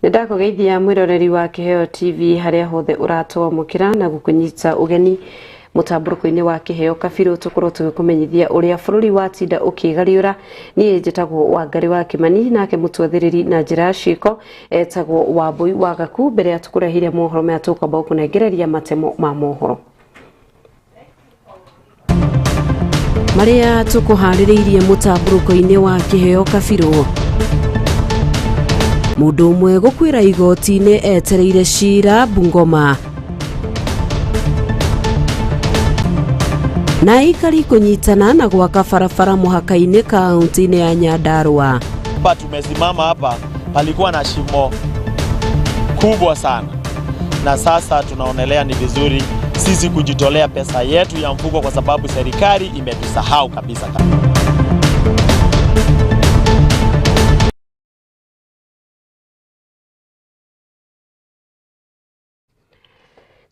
Ndakugeithia mwiroreri wa Kiheo TV haria hothe uratwamukira na gukunyita ugeni mutamburuko-ini wa Kiheo Kabiru tukorwo tugikumenyithia uria bururi wa tinda ukigariura ni njitagwo Wangari wa Kimani nake mutwathiriri na njira ciko etagwo Wambui wa Gaku mbere ya tukurehire mohoro maya tukwamba kunengereria matemo ma mohoro maria tukuhaririirie mutamburuko-ini wa Kiheo Kabiru. Mundu umwe gukwira igoti-ini etereire cira Bungoma. Na ikari kunyitana na gwaka barabara muhaka-ini kaunti-ini ya Nyandarua. Hapa tumesimama hapa palikuwa na shimo kubwa sana, na sasa tunaonelea ni vizuri sisi kujitolea pesa yetu ya mfuko kwa sababu serikali imetusahau kabisa.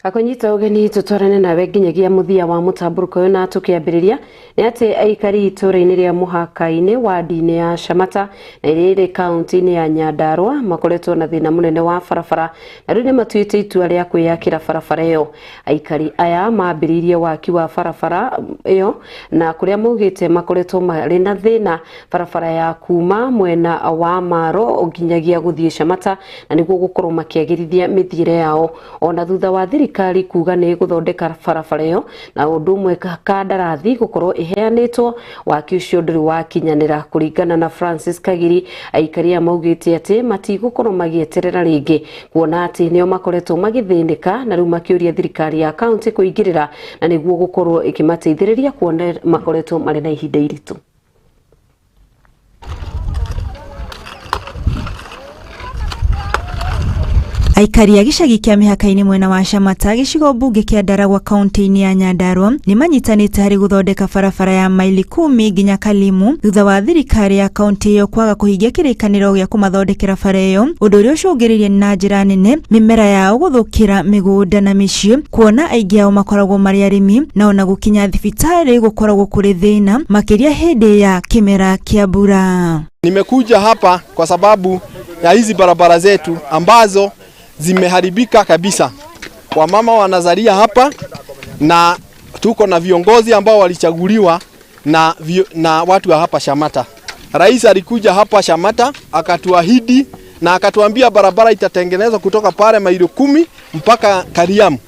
Akonyita ugeni tutwarane nawe nginyagia muthia wa mutamburuko uyu na tukiambiriria ni ati aikari itura-ini ria muhaka-ini wadi-ini ya Shamata na iriri kaunti-ini ya Nyandarua makoretwo na thina munene wa barabara na riu ni matuite itua ria kwiyakira barabara iyo. Aikari aya mambiriirie waki wa barabara iyo na kuria maugite makoretwo mari na thina barabara ya kuma mwena wa Maro nginyagia guthie Shamata na niguo gukorwo makiagirithia mithire yao ona thutha wa thirikari kuga ni guthondeka barabara iyo na undu umwe kandarathi gukorwo iheanitwo waki ucio nduri wakinyanira. Kuringana na Francis Kagiri, aikari maugite ati matigukorwo magieterera ringi kuona ati nio makoretwo magithinika na riu makiuria thirikari ya kaunti kuingirira na niguo gukorwo ikimateithiriria kuona makoretwo mari na ihinda iritu. Aikari ya gicagi kia mihaka-ini mwena wa Shamata gicigo bunge kia Ndaragwa kaunti-ini ya Nyandarua ni manyitanite hari guthondeka barabara ya maili 10 nginya Kalimu thutha wa thirikari ya kaunti iyo kwaga kuhingia kirikaniro gia kumathondekera bara iyo, undu uria ucungiririe na njira nene mimera yao guthukira migunda na micii kuona aingi ao makoragwo mari arimi na ona gukinya thibitari gukoragwo kuri thina makiria hindi ya kimera kia mbura. Nimekuja hapa kwa sababu ya hizi barabara zetu ambazo zimeharibika kabisa. Wamama wanazalia hapa na tuko na viongozi ambao walichaguliwa na watu wa hapa Shamata. Rais alikuja hapa Shamata akatuahidi na akatuambia barabara itatengenezwa kutoka pale maili 10 mpaka Kariamu.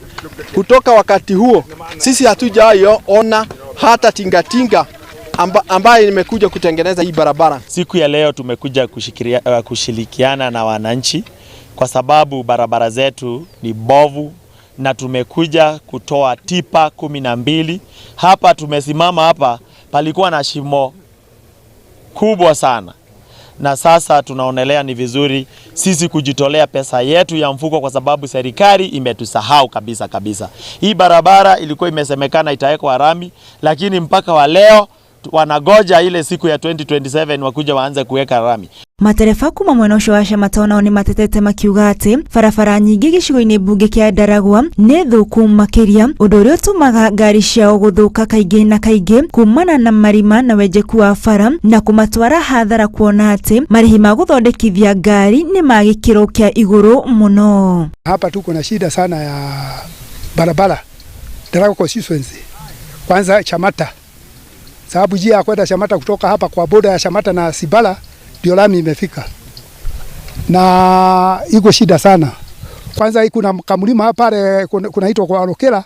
Kutoka wakati huo sisi hatujaona hata tingatinga ambaye nimekuja kutengeneza hii barabara. Siku ya leo tumekuja kushirikiana na wananchi kwa sababu barabara zetu ni bovu na tumekuja kutoa tipa 12. Hapa tumesimama hapa palikuwa na shimo kubwa sana, na sasa tunaonelea ni vizuri sisi kujitolea pesa yetu ya mfuko kwa sababu serikali imetusahau kabisa. Hii barabara ilikuwa imesemekana itawekwa rami, lakini mpaka wa leo wanagoja ile siku ya 2027 wakuja waanze kuweka rami. Matereba kuma mwena ucio wa Shamata nao ni matetete makiuga ati barabara nyingi gicigo-ini bunge kia Ndaragwa ni thuku makiria, undu uria utumaga ngari ciao guthuka kaingi na kaingi kumana na marima na wenjeku wa bara na kumatwara hathara kuona ati marihi ma guthondekithia ngari ni ma gikiro kia iguru muno. Hapa tuko na shida sana ya barabara Ndaragwa constituency, kwanza Shamata, sababu njia ya kwenda Shamata kutoka hapa kwa boda ya Shamata na Sibala ndio lami imefika na iko shida sana. Kwanza kuna kamlima hapa kunaitwa kwa Lokela,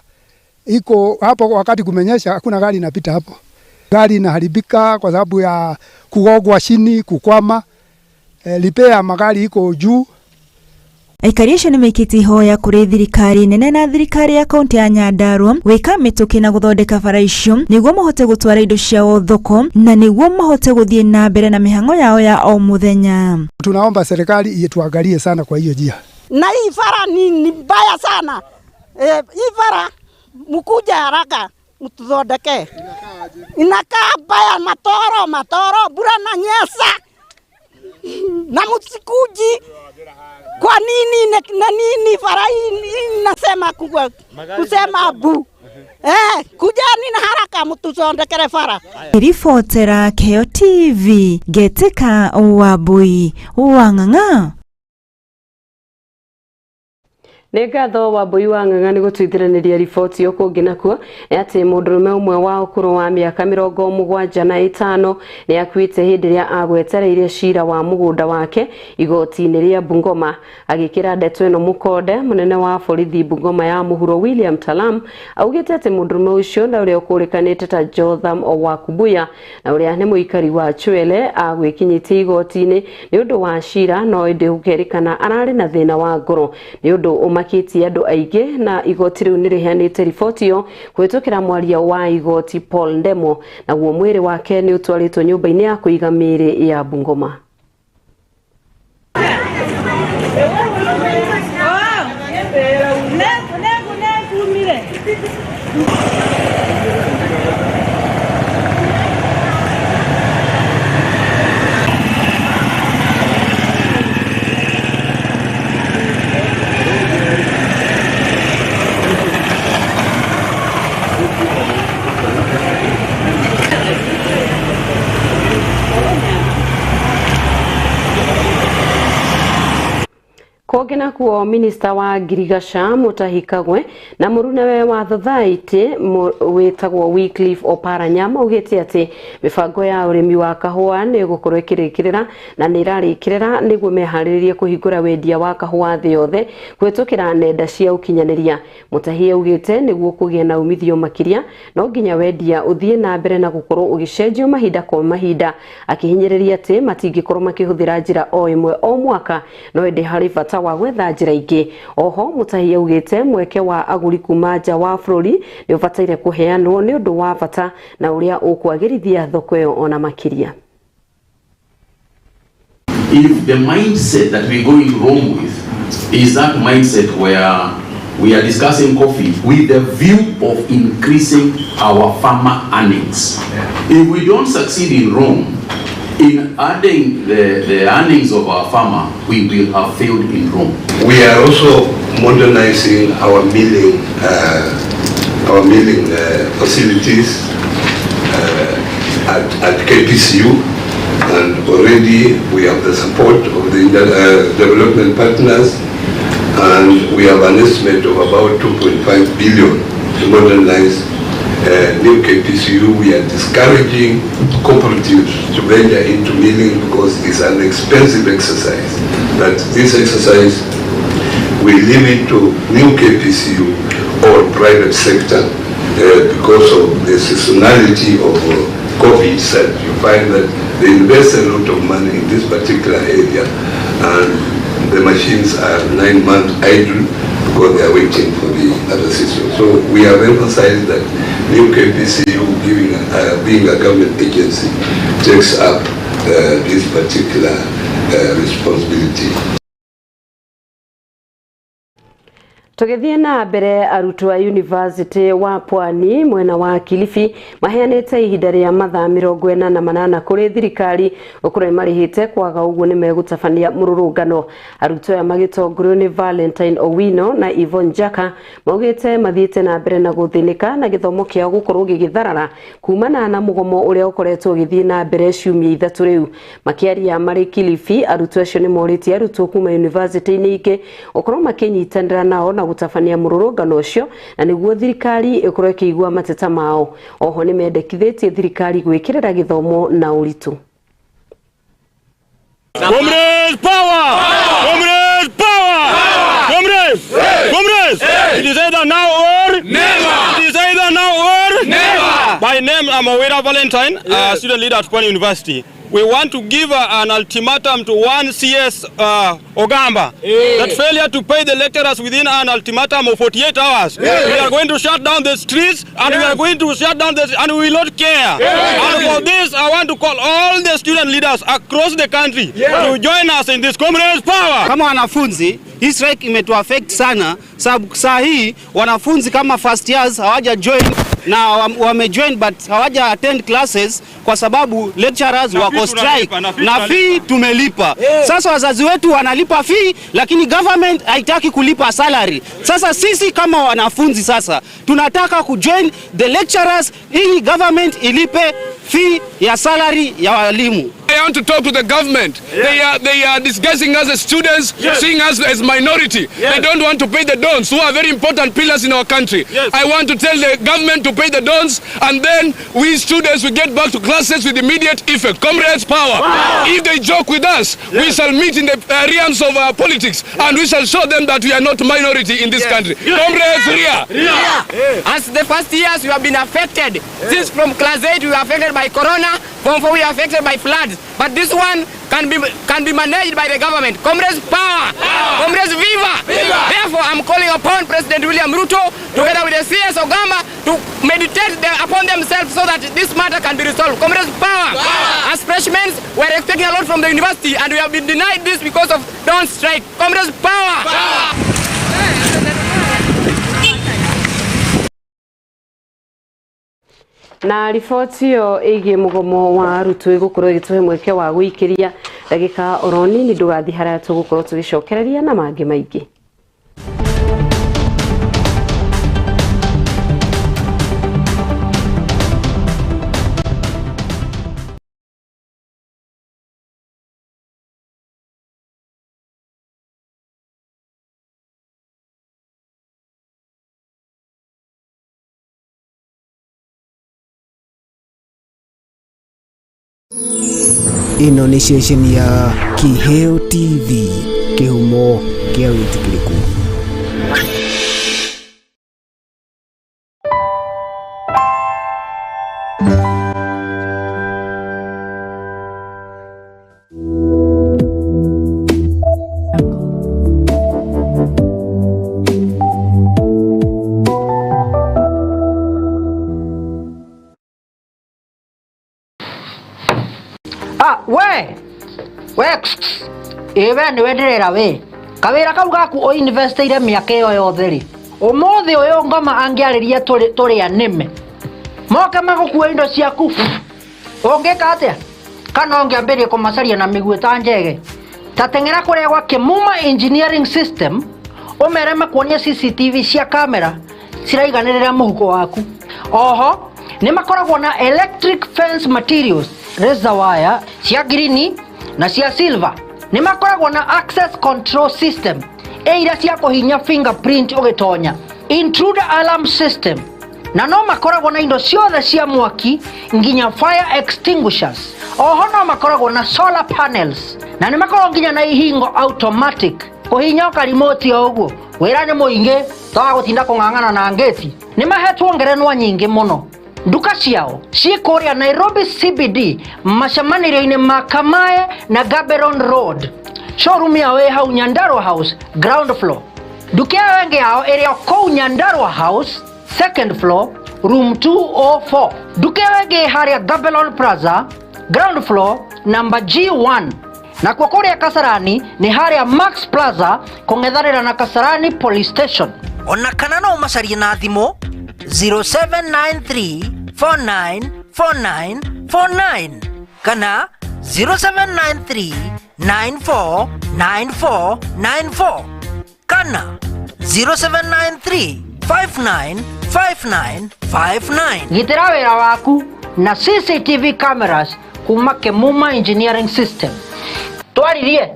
iko hapo wakati kumenyesha hakuna gari inapita hapo. Gari inaharibika kwa sababu ya kugogwa chini, kukwama, lipea magari iko juu. Aikari acio ni maikiti hoya kuri thirikari nene na thirikari ya kaunti ya Nyandarua wika mituki na guthondeka bara icio niguo mahote gutwara indo ciao thoko na niguo mahote guthie na mbere na mihango yao ya o muthenya. Tunaomba serikali ietuangalie sana kwa hiyo njia. Na hii bara ni mbaya sana. Hii bara mkuja haraka mtuthondeke. Inakaa mbaya, matoro bura na nyesa na msikuji. Kwa nini na nini bara hii nasema kusema abu kujani na haraka mtuthondekere bara. Ripotera Kiheo TV Geteka Wambui Wang'ang'a. Negatho Wambui wa Ng'ang'a gũtuithĩranĩria riboti yo kũngĩ nakuo atĩ mũndũrũme ũmwe wa ũkũrũ wa mĩaka 75 nĩ akuĩte hĩndĩ ĩrĩa agwetereire cira wa mũgũnda wake igoti-inĩ rĩa Bungoma. Agĩkĩra ndeto ĩno mũkonde, mũnene wa borithi Bungoma ya mũhuro William Talam augĩte atĩ mũndũrũme ũcio na ũrĩa ũkũrĩkanĩte ta Jotham Wakubuya na ũrĩa nĩ mũikari wa Chwele agwĩkinyĩtie igoti-inĩ nĩ ũndũ wa cira no ĩndĩ ũkerĩkana ararĩ na thĩna wa ngoro nĩ ũndũ makĩtie andũ aingĩ na igoti rĩu nĩ rĩheanĩte riboti yo kũhĩtũkĩra mwaria wa igoti Paul Ndemo, naguo mwĩrĩ wake nĩ ũtwarĩtwo nyũmba-inĩ ya kũiga mĩĩrĩ ya Bungoma. Kogena kuo minister wa Girigasha Mutahi Kagwe na mũrunawe wa Thothaitĩ wĩtagwo Wycliffe Oparanya maugĩte atĩ mĩbango ya ũrĩmi wa kahũa nĩ gũkorwo ĩkĩrĩkĩrĩra na nĩ ĩrarĩkĩrĩra nĩguo meharĩrĩrie kũhingũra wendia wa kahũa thĩ yothe kũhĩtũkĩra nenda cia ũkinyanĩria. Mutahi augĩte nĩguo kũgĩa na umithio makĩria no nginya wendia ũthiĩ na mbere na gũkorwo ũgĩcenjio mahinda kwa mahinda, akĩhinyĩrĩria atĩ matingĩkorwo makĩhũthĩra njĩra o ĩmwe o mwaka no ĩndĩ harĩ bata wa gwetha njĩra ingĩ. Oho Mutahi augĩte mweke wa agũri kuma nja wa bũrũri nĩ ũbataire kũheanwo nĩ ũndũ wa bata na ũrĩa ũkwagĩrithia thoko ĩyo ona makĩria. If the mindset that we're going wrong with is that mindset where we are discussing coffee with the view of increasing our farmer earnings. If we don't succeed in Rome in adding the earnings of our farmer, we will have failed in Rome. We are also modernizing our milling facilities at KPCU, and already we have the support of the development partners, and we have an estimate of about 2.5 billion to modernize new KPCU. We are discouraging cooperatives to venture into milling because it's an expensive exercise. But this exercise will limit to new KPCU or private sector because of the seasonality of coffee itself. You find that they invest a lot of money in this particular area, and the machines are 9 months idle because they are waiting for the other season. So we have emphasized that new KPCU, being a government agency, takes up this particular responsibility. Tũgĩthiĩ na mbere arutwo a University wa Pwani mwena wa Kilifi maheanĩte ihinda rĩa mathaa 48 kũrĩ thirikari gũkorwo marĩhĩte kwaga ũguo nĩ megũtabania mũrũrũngano. Arutwo aya magĩtongorio nĩ Valentine Owino na Yvonne Jaka maugĩte mathiĩte na mbere na gũthĩnĩka na gĩthomo kĩao gũkorwo gĩgĩtharara kumana na mũgomo ũrĩa ũkoretwo ũgĩthiĩ na mbere ciumia ithatũ rĩu. Makĩaria marĩ Kilifi, arutwo acio nĩ morĩtie arutwo kuma university-inĩ ingĩ gũkorwo makĩnyitanĩra nao na gũtabania mũrũrũngano ũcio na nĩguo thirikari ĩkorwo ĩkĩigua mateta mao. Oho nĩ mendekithĩtie thirikari gwĩkĩrĩra gĩthomo na ũritũ. Comrades power! Comrades power! Comrades! Comrades! It is either now or never! It is either now or never! By name, I'm Owira Valentine, student leader at Pwani University. We want to give an ultimatum to one CS Ogamba that failure to pay the lecturers within an ultimatum of 48 hours. We are going to shut down the streets and we are going to shut down the and we will not care. And for this, I want to call all the student leaders across the country to join us in this Comrades Power. Kama wanafunzi, hii strike imetuaffect sana sababu saa hii wanafunzi kama first years hawaja join na wamejoin but hawaja attend classes kwa sababu lecturers wako strike na fee tumelipa. Sasa wazazi wetu wanalipa fee lakini government haitaki kulipa salary. Sasa sisi kama wanafunzi sasa tunataka kujoin the lecturers ili government ilipe fee ya salary ya walimu. I want to talk to the government. Yeah. They are disguising us as students, seeing us as minority. They don't want to pay the dons, who are very important pillars in our country. I want to tell the government to pay the dons, and then we students will get back to classes with immediate effect. Comrades, power. If they joke with us, we shall meet in the realms of politics, and we shall show them that we are not minority in this country. Comrades, As the first years we have been affected, since from class 8 we were affected by corona, from 4 we are affected by floods. But this one can be managed by the government. Comrades, power! Comrades, viva! Therefore, I'm calling upon President William Ruto, together with the CS Ogama, to meditate upon themselves so that this matter can be resolved. Comrades, power! As freshmen, we're expecting a lot from the university, and we have been denied this because of don't strike. Comrades, power! Na riboti yo igie mugomo wa arutwo igukorwo igituhe mweke wa guikiria dagika oroni ni ndugathi haria tugukorwo tugicokereria na mangi maingi. Ino ni ceceni ya Kiheo TV, kihumo kia witikiriku. Ewe ni wenderera we kawira kau gaku o investire miaka yo yothe ri umuthi uyu ngoma angiariria turi anime moka magukua indo ciaku ungika atia kana ungiambirie kumacaria na miguu ta njege tatengera kuria gwa Kimuma Engineering System umere makuonia CCTV cia kamera ciraiganirira muhuko waku. Oho ni makoragwo na electric fence materials, razor wire cia green na cia silver. Ni makoragwo na access control system eira cia kuhinya fingerprint ugitonya, intruder alarm system, na no makoragwo na indo ciothe cia mwaki nginya fire extinguishers. Oho no makoragwo na solar panels, na ni makoragwo nginya na ihingo automatic kuhinya ka remote oguo wira ni muingi tawa gutinda kungangana na ngeti. Ni mahetwo ngerenwa nyingi muno. Duka ciao cikuria Nairobi CBD macamaniro-ini ma Kamae na Gaborone Road. Showroom yao hau Nyandarua House ground floor. Duka wengi yao area kou Nyandarua House second floor room 204. Duka wengi haria Gaborone Plaza ground floor number G1. Na kwa kuria Kasarani ni haria Max Plaza kungethanira na Kasarani police station. Ona kana no macarie na thimo 0793494949 kana 0793949494 kana 0793595959. Gitira wira waku na CCTV cameras kuma Kimuma Engineering System. Twaririe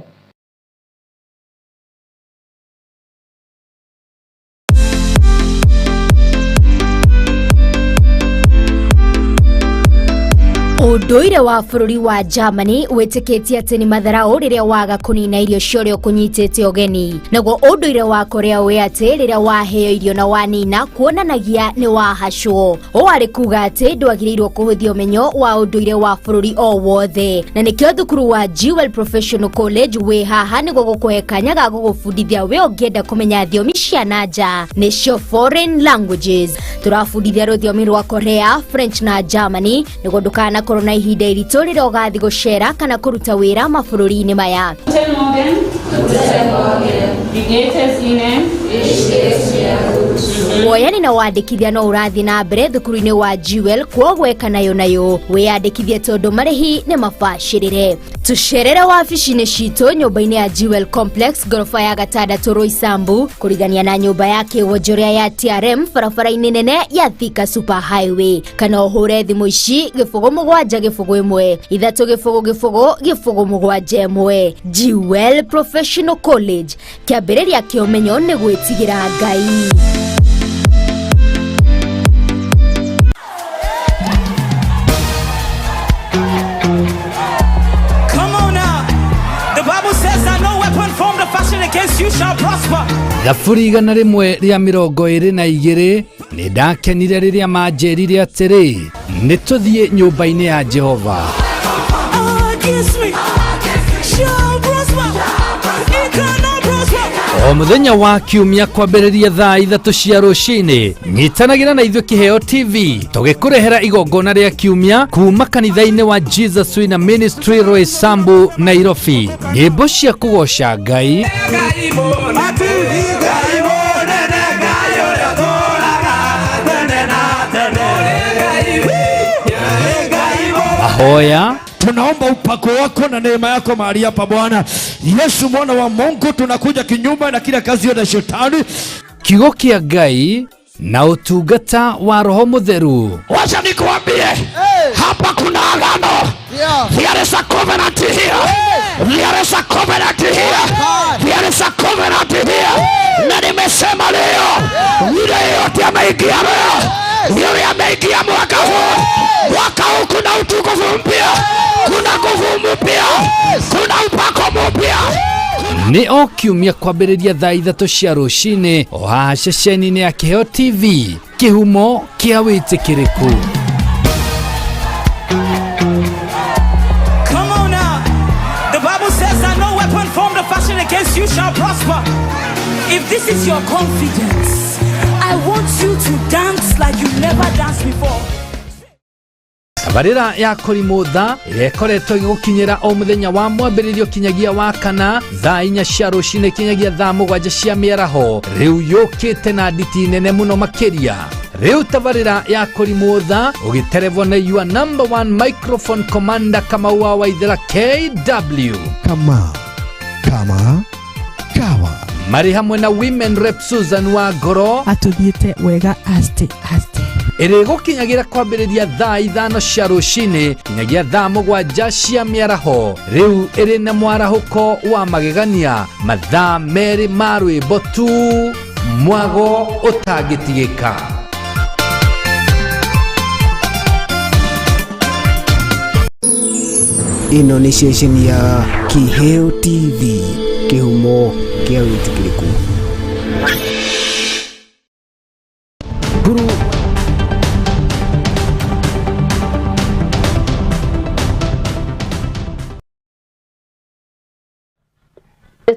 Unduire wa bururi wa Germany witikitie ati ni matharau riria waga kunina irio cio kunyitite ogeni. Naguo unduire wa Korea we ati riria waheo irio na wanina kuonanagia ni wahacwo. Wari kuga ati ndwagirirwo kuhuthia umenyo wa unduire wa bururi o wothe. Na nikio thukuru wa Jewel Professional College we haha niguo gukuhe kanya ga gugubundithia we ungienda kumenya thiomi cia nanja nicio foreign languages. Turabundithia rũthiomi rwa Korea, French na Germany niguo ndukana korona ihinda iritu riria ugathi gucera kana kuruta wira mabũrũri-inĩ maya. Woyani na wandĩkithia no ũrathi na mbere thukuru-inĩ wa Jewel kwoguo eka nayo wĩyandĩkithie tondũ marĩhi nĩ mabacĩrĩre. Tucerere wabici-inĩ citũ nyũmba-inĩ ya Jewel Complex gorofa ya gatandatu Roysambu kũrigania na nyũmba ya kĩwonjoria ya TRM barabara-inĩ nene ya Thika Super Highway. Kana ũhũre thimũ ici 0771 300 Jewel Professional College, kĩambĩrĩria kĩa ũmenyo nĩ gwĩtigĩra Ngai. Thaburi igana rĩmwe rĩa 22 nĩ ndakenire rĩrĩa manjĩrire atĩrĩ nĩ tũthiĩ nyũmba-inĩ ya Jehova. O mũthenya wa kiumia kwambĩrĩria thaa 3 cia rũcinĩ nyitanagĩra na ithuĩ Kĩheo TV tũgĩkũrehera igongona rĩa kiumia kuma kanitha-inĩ wa Jesus Winner Ministry Roysambu, Nairobi. Nyĩmbo cia kũgoca Ngai, mahoya. Tunaomba upako wako na neema yako mahali hapa Bwana Yesu mwana wa Mungu. Tunakuja kinyume na kila kazi ya shetani, kiugo kĩa Ngai na utungata wa Roho Mutheru. Wacha nikuambie, hapa kuna agano. There is a covenant here. There is a covenant here. There is a covenant here. Na nimesema leo, yule yote ameingia leo, yule ameingia mwaka huu. Mwaka huu kuna utukufu mpya, kuna nguvu mpya, kuna upako mpya. Nĩ o kiumia kwambĩrĩria thaa 3 cia rũcinĩ o haha ceceni-inĩ ya Kĩheo TV, kĩhumo kĩa wĩtĩkĩrĩku. Come on now. The Bible says that no weapon formed or fashioned against you shall prosper. If this is your confidence, I want you to dance like you never danced before. Tabarĩra ya kũrimũtha ĩrĩa ĩkoretwo ĩgĩgũkinyĩra o mũthenya wa mwambĩrĩrio kinyagia wa kana thaa 4 cia rũcinĩ kinyagia thaa 7 cia mĩaraho, rĩu yũkĩte na nditi nene mũno makĩria. Rĩu tabarĩra ya kũrimũtha ũgĩterevwo na your number 1 microphone commander Kamau wa Waithera KW. Kawa marĩ hamwe na women rep Susan wa Ngoro atũthiĩte wega aste. Ĩrĩ gũkinyagira kwambĩrĩria thaa 5 cia rũcinĩ kinyagia thaa 7 cia mĩaraho, rĩu ĩrĩ na mwarahũko wa magegania, mathaa merĩ ma rwĩmbo tu, mwago ũtangĩtigĩka. Ĩno nĩ ceceni ya Kĩheo TV, kĩhumo kĩa wĩtĩkĩrĩku. Guru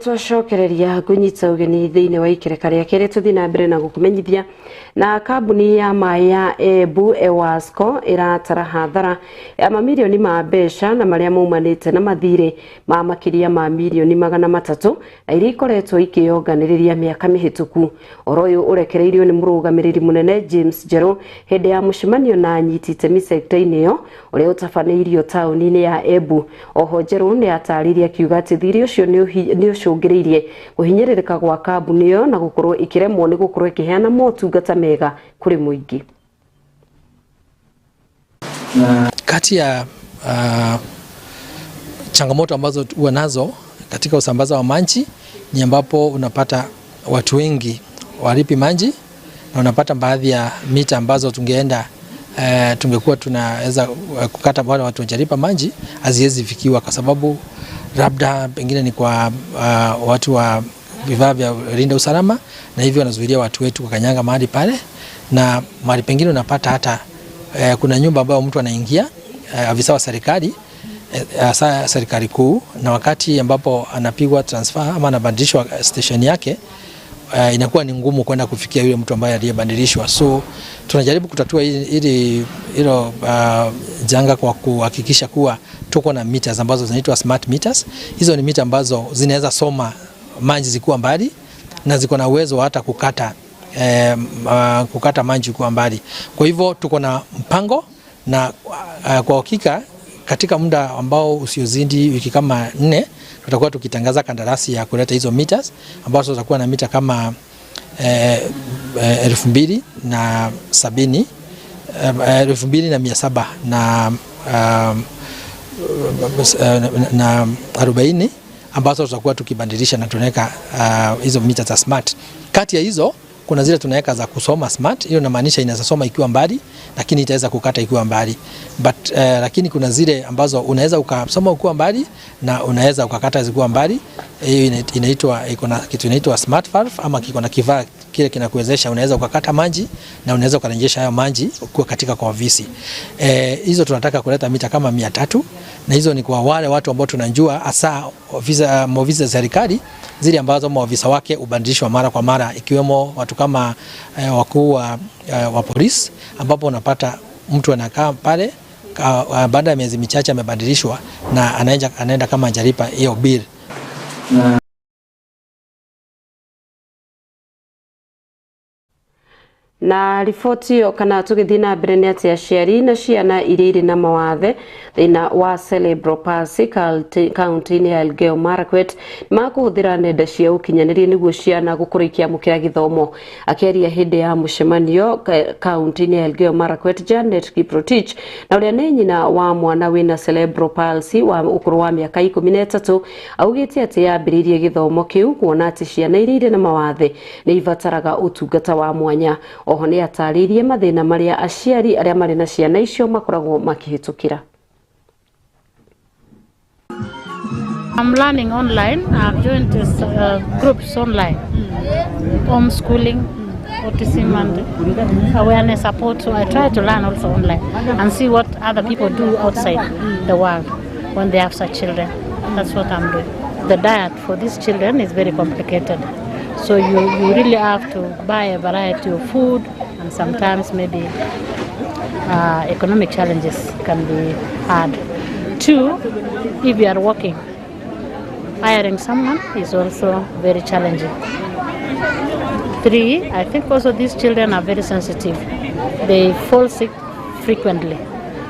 twacokereria kunyita ugeni thiini wa ikereka ria kere tuthi na mbere na gukumenyithia na kambuni ya mai ya Ebu Ewasco iratara hathara ya mamilioni ma mbeca na maria maumanite na mathire ma makiria ma milioni 300 na iria ikoretwo ikionganiriria miaka mihituku. Oroyo urekereirio ni murugamiriri munene James Jero hende ya mushimanio na anyitite sector-ini yo uria utafaneirio tauni-ini ya Ebu. Oho Jero ni atariria kiuga ati thiri ucio ni ucungiriirie guhinyiririka gwa kambuni yo na gukorwo ikiremwo ni gukorwo ikiheana motungata mega kuri muingi. Kati ya changamoto ambazo huwa nazo katika usambaza wa maji ni ambapo unapata watu wengi walipi maji na unapata baadhi ya mita ambazo tungeenda tungekuwa tunaweza kukata wale watu wajalipa maji haziwezi fikiwa kwa sababu labda pengine ni kwa watu wa vifaa vya linda usalama, na hivyo wanazuilia watu wetu kukanyanga mahali pale, na mahali pengine unapata hata kuna nyumba ambayo mtu anaingia afisa wa serikali serikali kuu, na wakati ambapo anapigwa transfer ama anabadilishwa station yake inakuwa ni ngumu kwenda kufikia yule mtu ambaye aliyebadilishwa. So tunajaribu kutatua hilo janga kwa kuhakikisha kuwa tuko na meters ambazo zinaitwa smart meters. Hizo ni mita ambazo zinaweza soma maji zikuwa mbali na ziko na uwezo hata kukata maji kwa mbali. Kwa hivyo tuko na mpango na kwa hakika katika muda ambao usiozidi wiki kama 4 tutakuwa tukitangaza kandarasi ya kuleta hizo meters ambazo tutakuwa na mita kama 2,700 na 40 ambazo tutakuwa tukibadilisha na tunaweka hizo mita za smart. Kati ya hizo kuna zile tunaweka za kusoma smart, hiyo inamaanisha inaweza soma ikiwa mbali lakini itaweza kukata ikiwa mbali. Lakini kuna zile ambazo unaweza ukasoma ukiwa mbali na unaweza ukakata zikiwa mbali. Hiyo inaitwa kitu inaitwa smart valve, ama kiko na kifaa kile kinakuwezesha unaweza ukakata maji na unaweza ukarejesha hayo maji kwa katika kwa ofisi. Hizo tunataka kuleta mita kama 300, na hizo ni kwa wale watu ambao tunajua hasa ofisi za serikali zile ambazo maofisa wake ubadilishwa mara kwa mara, ikiwemo watu kama wakuu wa polisi, ambapo unapata mtu anakaa pale baada ya miezi michache amebadilishwa na anaenda kama hajalipa hiyo bill. Na riboti yo kana tugithina mbere ni ati aciari na ciana iria na mawathe thina wa cerebral palsy kaunti-ini ya Elgeyo Marakwet makuhuthira nenda cia ukinyaniria niguo ciana gukura ikiamukira githomo. Akiaria hindi ya mucemanio kaunti-ini ya Elgeyo Marakwet, Janet Kiprotich na uria ni nyina wa mwana wina cerebral palsy wa ukuru wa miaka 13 augite ati yambiririe githomo kiu kuona ati ciana iria na mawathe ni ivataraga utungata wa mwanya. Oho ni ataririe mathina maria aciari aria mari na ciana icio makoragwo makihitukira. I'm learning online. I've joined this groups online, homeschooling, autism and awareness support. So I try to learn also online and see what other people do outside the world when they have such children. That's what I'm doing. The diet for these children is very complicated. So you really have to buy a variety of food, and sometimes maybe economic challenges can be hard. 2, if you are working, hiring someone is also very challenging. 3, I think also these children are very sensitive. They fall sick frequently.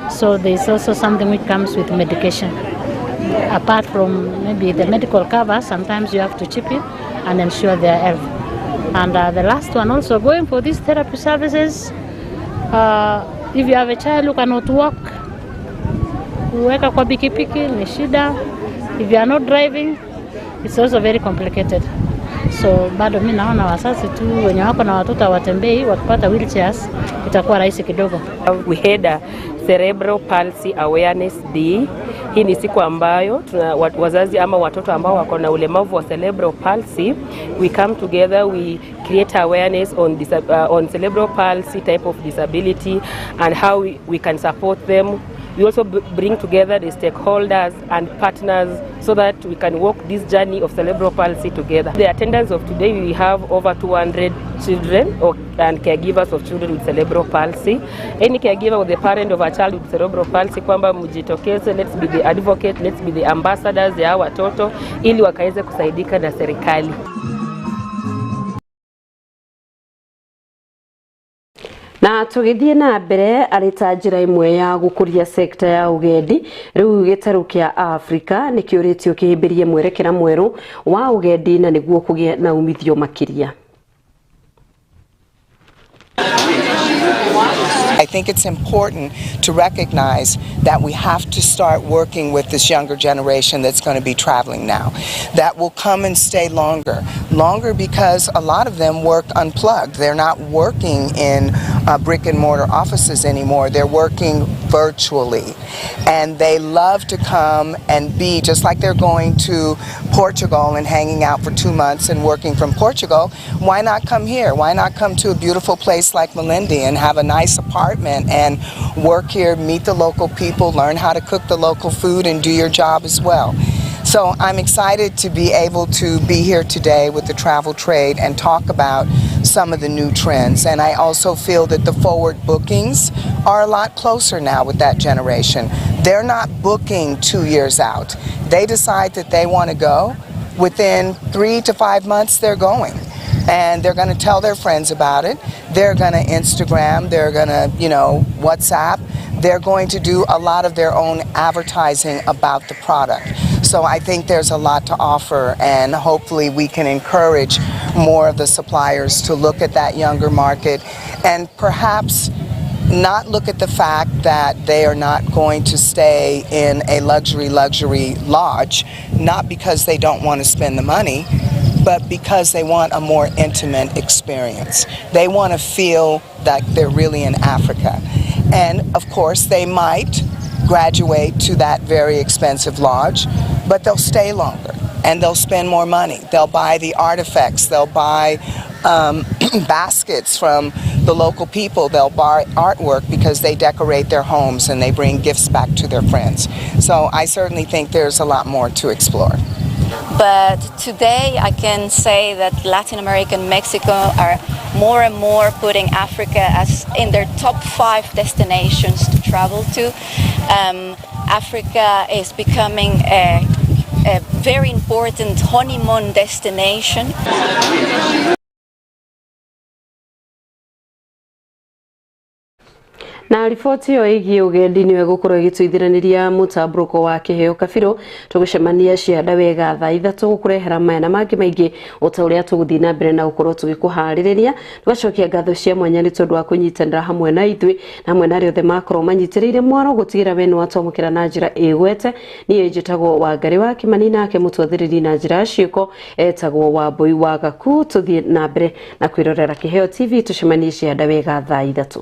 So there's also something which comes with medication. Apart from maybe the medical cover, sometimes you have to chip in and ensure their health. And the last one also, going for these therapy services, if you have a child who cannot walk, kuweka kwa pikipiki ni shida. If you are not driving, it's also very complicated. So bado mimi naona wazazi tu wenye wako na watoto watembei wakipata wheelchairs itakuwa rahisi kidogo. We had a Cerebral Palsy Awareness Day. Hii ni siku ambayo wazazi ama watoto ambao wako na ulemavu wa cerebral palsy, we come together, we create awareness on cerebral palsy type of disability and how we can support them. We also bring together the stakeholders and partners so that we can walk this journey of cerebral palsy together. The attendance of today, we have over 200 children and caregivers of children with cerebral palsy. Any caregiver or the parent of a child with cerebral palsy, kwamba mjitokeze, let's be the advocate, let's be the ambassadors ya watoto ili wakaweze kusaidika na serikali. Na tugithie na mbere arita njira imwe ya gukuria sekta ya ugendi riu gitaru kia Afrika ni kiuritio kihimbirie mwerekera mweru wa ugendi na niguo kugia na umithio makiria. I think it's important to recognize that we have to start working with this younger generation that's going to be traveling now, that will come and stay longer because a lot of them work unplugged. They're not working in brick and mortar offices anymore. They're working virtually, and they love to come and be, just like they're going to Portugal and hanging out for 2 months and working from Portugal. Why not come here? Why not come to a beautiful place like Malindi and have a nice apartment and work here, meet the local people, learn how to cook the local food and do your job as well. So I'm excited to be able to be here today with the travel trade and talk about some of the new trends. And I also feel that the forward bookings are a lot closer now with that generation. They're not booking 2 years out. They decide that they want to go. Within 3 to 5 months, they're going. And they're going to tell their friends about it. They're going to Instagram, they're going to, WhatsApp, they're going to do a lot of their own advertising about the product. So I think there's a lot to offer, and hopefully we can encourage more of the suppliers to look at that younger market and perhaps not look at the fact that they are not going to stay in a luxury lodge, not because they don't want to spend the money, but because they want a more intimate experience. They want to feel that they're really in Africa. And of course they might graduate to that very expensive lodge, but they'll stay longer and they'll spend more money. They'll buy the artifacts, they'll buy baskets from the local people, they'll buy artwork because they decorate their homes and they bring gifts back to their friends. So I certainly think there's a lot more to explore. But today I can say that Latin America and Mexico are more and more putting Africa as in their top 5 destinations to travel to. Africa is becoming a very important honeymoon destination. Na riboti yo igie ugendi niwe gukorwo igituithiraniria mutamburuko wa kiheo kabiro tugucemania cianda wega thaa 3 gukurehera maya na mangi maingi utauria tuguthii na mbere na gukorwo tugikuhaririria tugacokia ngatho cia mwanya ni tondu wa kunyitanira hamwe na ithui na hamwe na riothe makorwo manyitiriire mwaro gutigira beno watomukira na njira igwete ni njitagwo wa ngari wa Kimani nake mutwathiriri na njira ciiko etagwo wa Mbui wa Gaku tuthii na mbere na kwirorera Kiheo TV tucemanie cianda wega thaa 3.